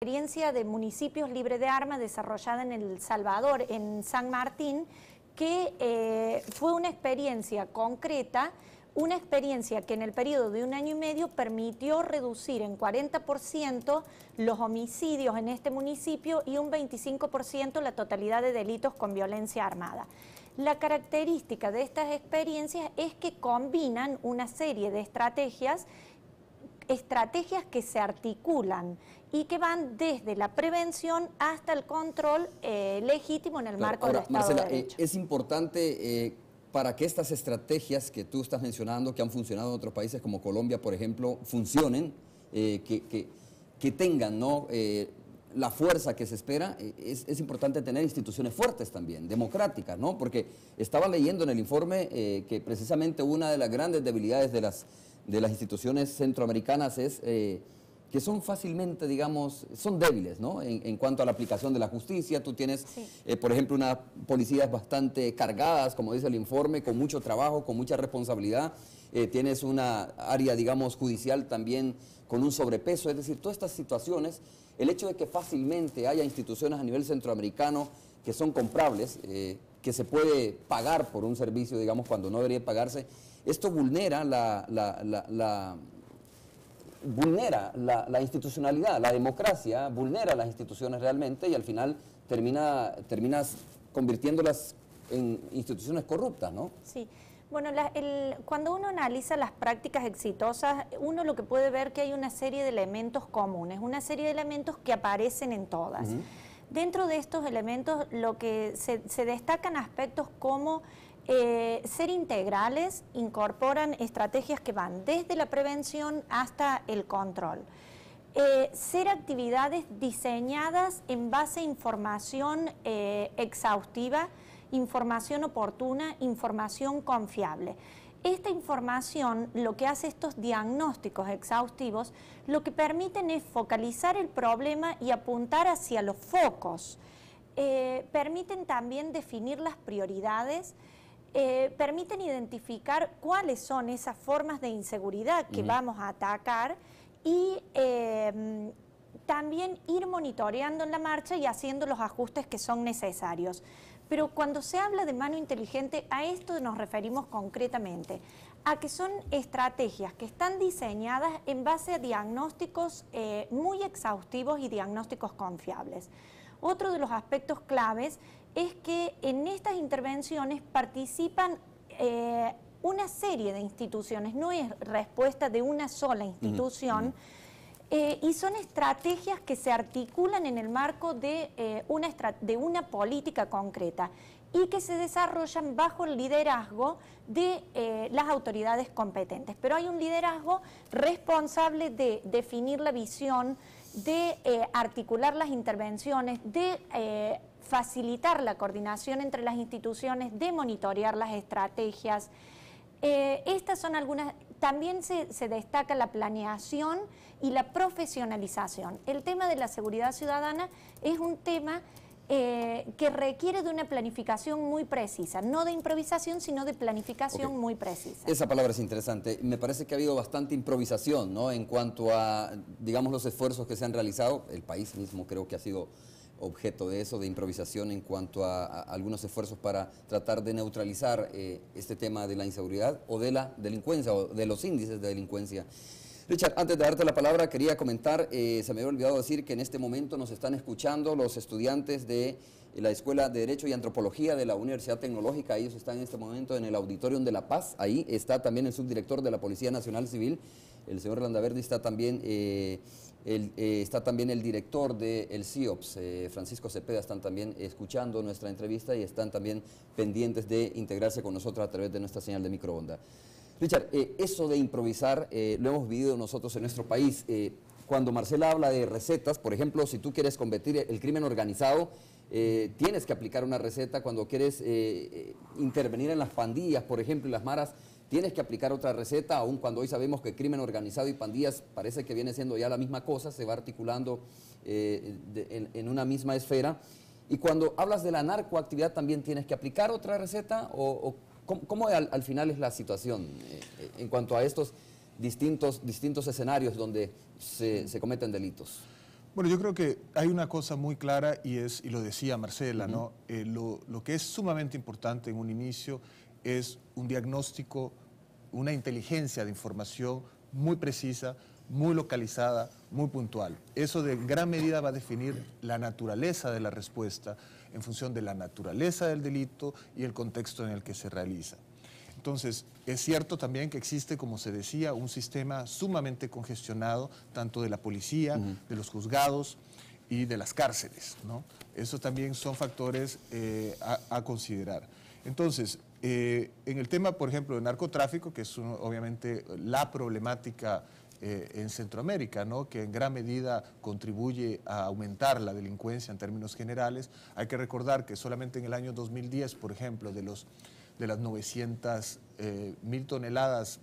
experiencia de municipios libres de armas desarrollada en El Salvador, en San Martín, que fue una experiencia concreta, una experiencia que en el periodo de 1 año y medio permitió reducir en 40% los homicidios en este municipio y un 25% la totalidad de delitos con violencia armada. La característica de estas experiencias es que combinan una serie de estrategias que se articulan y que van desde la prevención hasta el control legítimo en el marco del Estado Marcela, de Derecho. es importante para que estas estrategias que tú estás mencionando, que han funcionado en otros países como Colombia, por ejemplo, funcionen, que tengan, ¿no?, la fuerza que se espera, es importante tener instituciones fuertes también, democráticas, ¿no? Porque estaba leyendo en el informe que precisamente una de las grandes debilidades de las instituciones centroamericanas es que son fácilmente, digamos, son débiles, ¿no? En cuanto a la aplicación de la justicia. Tú tienes, por ejemplo, unas policías bastante cargadas, como dice el informe, con mucho trabajo, con mucha responsabilidad. Tienes una área, digamos, judicial también con un sobrepeso. Es decir, todas estas situaciones, el hecho de que fácilmente haya instituciones a nivel centroamericano que son comprables, que se puede pagar por un servicio, digamos, cuando no debería pagarse, esto vulnera la institucionalidad, la democracia, vulnera las instituciones realmente y al final terminas convirtiéndolas en instituciones corruptas, ¿no? Sí. Bueno, cuando uno analiza las prácticas exitosas, uno lo que puede ver que hay una serie de elementos comunes, una serie de elementos que aparecen en todas. Dentro de estos elementos lo que se destacan aspectos como ser integrales, incorporan estrategias que van desde la prevención hasta el control. Ser actividades diseñadas en base a información exhaustiva, información oportuna, información confiable. Esta información, lo que hace estos diagnósticos exhaustivos, lo que permiten es focalizar el problema y apuntar hacia los focos. Permiten también definir las prioridades, permiten identificar cuáles son esas formas de inseguridad que vamos a atacar y también ir monitoreando en la marcha y haciendo los ajustes que son necesarios. Pero cuando se habla de mano inteligente, a esto nos referimos concretamente, a que son estrategias que están diseñadas en base a diagnósticos muy exhaustivos y diagnósticos confiables. Otro de los aspectos claves es que en estas intervenciones participan una serie de instituciones, no es respuesta de una sola institución, y son estrategias que se articulan en el marco de una política concreta y que se desarrollan bajo el liderazgo de las autoridades competentes. Pero hay un liderazgo responsable de definir la visión, de articular las intervenciones, de facilitar la coordinación entre las instituciones, de monitorear las estrategias. Estas son algunas. También se destaca la planeación y la profesionalización. El tema de la seguridad ciudadana es un tema que requiere de una planificación muy precisa, no de improvisación, sino de planificación muy precisa. Esa palabra es interesante. Me parece que ha habido bastante improvisación, ¿no?, en cuanto a, digamos, los esfuerzos que se han realizado. El país mismo creo que ha sido objeto de eso, de improvisación en cuanto a algunos esfuerzos para tratar de neutralizar este tema de la inseguridad o de la delincuencia o de los índices de delincuencia. Richard, antes de darte la palabra quería comentar, se me había olvidado decir que en este momento nos están escuchando los estudiantes de la Escuela de Derecho y Antropología de la Universidad Tecnológica. Ellos están en este momento en el Auditorium de La Paz. Ahí está también el subdirector de la Policía Nacional Civil, el señor Landaverde. Está también el director del CIOPS, Francisco Cepeda. Están también escuchando nuestra entrevista y están también pendientes de integrarse con nosotros a través de nuestra señal de microonda. Richard, eso de improvisar lo hemos vivido nosotros en nuestro país. Cuando Marcela habla de recetas, por ejemplo, si tú quieres combatir el crimen organizado, tienes que aplicar una receta. Cuando quieres intervenir en las pandillas, por ejemplo, y las maras, tienes que aplicar otra receta, aun cuando hoy sabemos que crimen organizado y pandillas parece que viene siendo ya la misma cosa, se va articulando en una misma esfera. Y cuando hablas de la narcoactividad, ¿también tienes que aplicar otra receta? ¿Cómo al final es la situación en cuanto a estos distintos escenarios donde se cometen delitos? Bueno, yo creo que hay una cosa muy clara y lo decía Marcela, ¿no? Lo que es sumamente importante en un inicio es un diagnóstico, una inteligencia de información muy precisa, muy localizada, muy puntual. Eso de gran medida va a definir la naturaleza de la respuesta en función de la naturaleza del delito y el contexto en el que se realiza. Entonces, es cierto también que existe, como se decía, un sistema sumamente congestionado, tanto de la policía, de los juzgados y de las cárceles, ¿no? Esos también son factores a considerar. Entonces, en el tema, por ejemplo, de narcotráfico, que es obviamente la problemática en Centroamérica, ¿no? Que en gran medida contribuye a aumentar la delincuencia en términos generales, hay que recordar que solamente en el año 2010, por ejemplo, de las 900 toneladas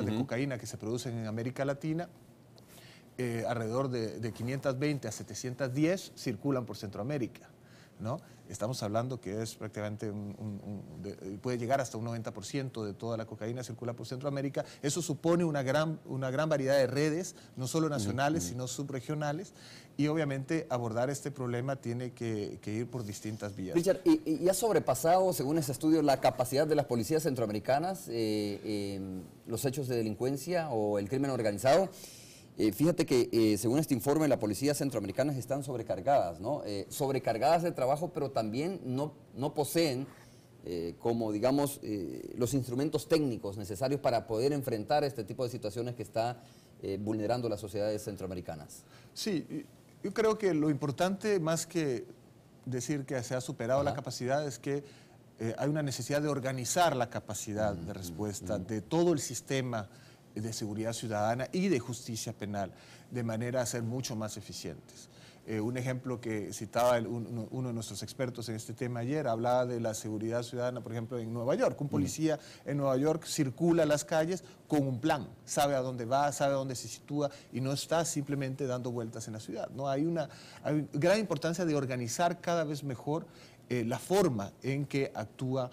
de cocaína que se producen en América Latina, alrededor de 520 a 710 circulan por Centroamérica, ¿no? Estamos hablando que es prácticamente puede llegar hasta un 90% de toda la cocaína circula por Centroamérica. Eso supone una gran variedad de redes, no solo nacionales, sino subregionales, y obviamente abordar este problema tiene que ir por distintas vías. Richard, ¿y ha sobrepasado, según ese estudio, la capacidad de las policías centroamericanas los hechos de delincuencia o el crimen organizado? Fíjate que según este informe, las policías centroamericanas están sobrecargadas, ¿no? Sobrecargadas de trabajo, pero también no poseen, como digamos, los instrumentos técnicos necesarios para poder enfrentar este tipo de situaciones que está vulnerando las sociedades centroamericanas. Sí, yo creo que lo importante, más que decir que se ha superado la capacidad, es que hay una necesidad de organizar la capacidad de respuesta de todo el sistema de seguridad ciudadana y de justicia penal, de manera a ser mucho más eficientes. Un ejemplo que citaba uno de nuestros expertos en este tema ayer, hablaba de la seguridad ciudadana, por ejemplo, en Nueva York. Un policía en Nueva York circula las calles con un plan, sabe a dónde va, sabe a dónde se sitúa y no está simplemente dando vueltas en la ciudad, ¿no? Hay gran importancia de organizar cada vez mejor la forma en que actúa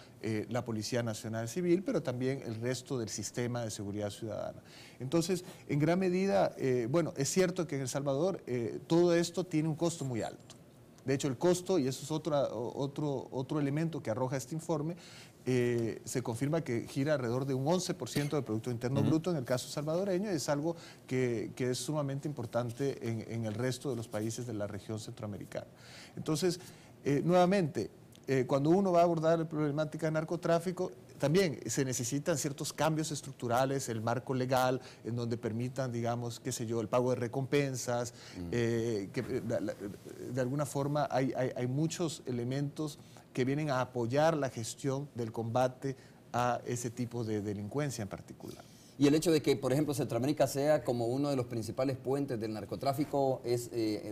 la Policía Nacional Civil, pero también el resto del sistema de seguridad ciudadana. Entonces, en gran medida, bueno, es cierto que en El Salvador todo esto tiene un costo muy alto. De hecho, el costo, y eso es otro elemento que arroja este informe, se confirma que gira alrededor de un 11% del Producto Interno Bruto en el caso salvadoreño, y es algo que es sumamente importante en el resto de los países de la región centroamericana. Entonces, nuevamente, cuando uno va a abordar la problemática de narcotráfico, también se necesitan ciertos cambios estructurales, el marco legal, en donde permitan, digamos, qué sé yo, el pago de recompensas, que de alguna forma hay muchos elementos que vienen a apoyar la gestión del combate a ese tipo de delincuencia en particular. Y el hecho de que, por ejemplo, Centroamérica sea como uno de los principales puentes del narcotráfico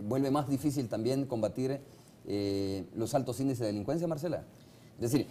vuelve más difícil también combatir los altos índices de delincuencia, Marcela. Es decir,